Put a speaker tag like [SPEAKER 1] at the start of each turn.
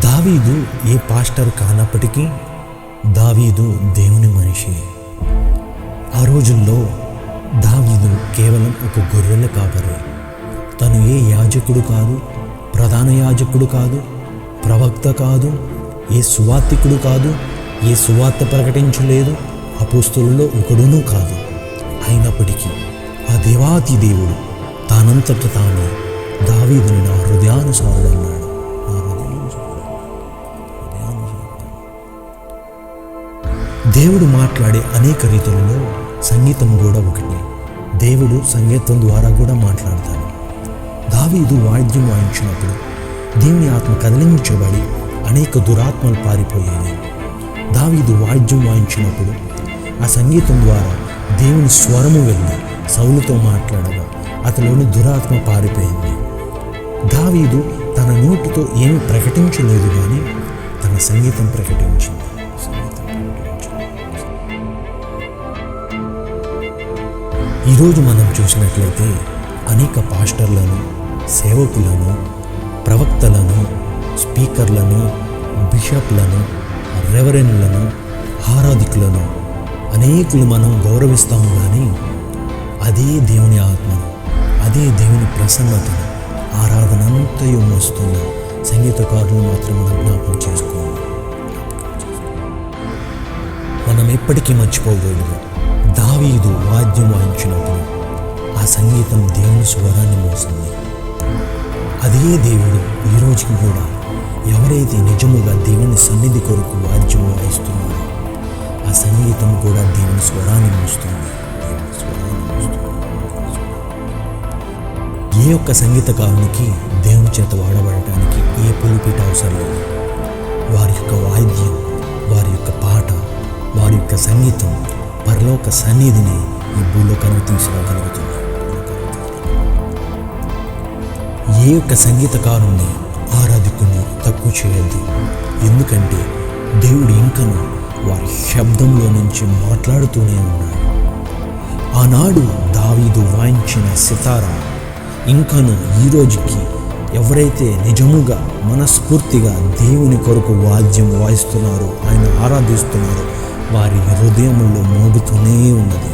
[SPEAKER 1] దావీదు ఏ పాస్టర్ కానప్పటికీ దావీదు దేవుని మనిషి. ఆ రోజుల్లో దావీదు కేవలం ఒక గొర్రెల కాపరి. తను ఏ యాజకుడు కాదు, ప్రధాన యాజకుడు కాదు, ప్రవక్త కాదు, ఏ సువార్తికుడు కాదు, ఏ సువార్త ప్రకటించలేదు, అపోస్తలుల్లో ఒకడునూ కాదు. అయినప్పటికీ ఆ దేవాతి దేవుడు తానంతట తాను దావీదుని నా హృదయానుసారుడు అన్నాడు. దేవుడు మాట్లాడే అనేక రీతులలో సంగీతం కూడా ఒకటి. దేవుడు సంగీతం ద్వారా కూడా మాట్లాడతాడు. దావీదు వాయిద్యం వాయించినప్పుడు దేవుని ఆత్మ కదిలించబడి అనేక దురాత్మలు పారిపోయాయి. దావీదు వాయిద్యం వాయించినప్పుడు ఆ సంగీతం ద్వారా దేవుని స్వరము వెళ్ళి సౌలుతో మాట్లాడగా అతనిలోని దురాత్మ పారిపోయింది. దావీదు తన నోటితో ఏమి ప్రకటించలేదు, కానీ తన సంగీతం ప్రకటించింది. ఈరోజు మనం చూసినట్లయితే అనేక పాస్టర్లను, సేవకులను, ప్రవక్తలను, స్పీకర్లను, బిషప్లను, రెవరెండ్లను, ఆరాధికులను అనేకులు మనం గౌరవిస్తాము. కానీ అదే దేవుని ఆత్మను, అదే దేవుని ప్రసన్నతను, ఆరాధన అంతయు మోస్తున్న సంగీతకారులు మాత్రం మనం జ్ఞాపకం చేసుకోవాలి. మనం ఎప్పటికీ మర్చిపోకూడదు, దావీదు వాద్యం వాయించినప్పుడు ఆ సంగీతం దేవుని స్వరాన్ని మోసింది. అదే దేవుడు ఈరోజుకి కూడా ఎవరైతే నిజముగా దేవుని సన్నిధి కొరకు వాద్యం వాయిస్తున్నారో ఆ సంగీతం కూడా దేవుని స్వరాన్ని మోస్తుంది. ఏ ఒక్క సంగీతకారునికి దేవుని చేత వాడబడటానికి ఏ పులిపీట అవసరం లేదు. వారి యొక్క వాయిద్యం, వారి యొక్క పాట, వారి యొక్క సంగీతం పరలోక సన్నిధిని ఈ భూలోకానికి తీసుకురాగలుగుతుంది. ఏ యొక్క సంగీతకారుణ్ణి, ఆరాధికుని తక్కువ చేయద్దు. ఎందుకంటే దేవుడు ఇంకను వారి శబ్దంలో నుంచి మాట్లాడుతూనే ఉన్నాడు. ఆనాడు దావీదు వాయించిన సితారా ఇంకను ఈ రోజుకి ఎవరైతే నిజముగా మనస్ఫూర్తిగా దేవుని కొరకు వాద్యం వాయిస్తున్నారో, ఆయన ఆరాధిస్తున్నారో వారి హృదయంలో మోగుతూనే ఉన్నది.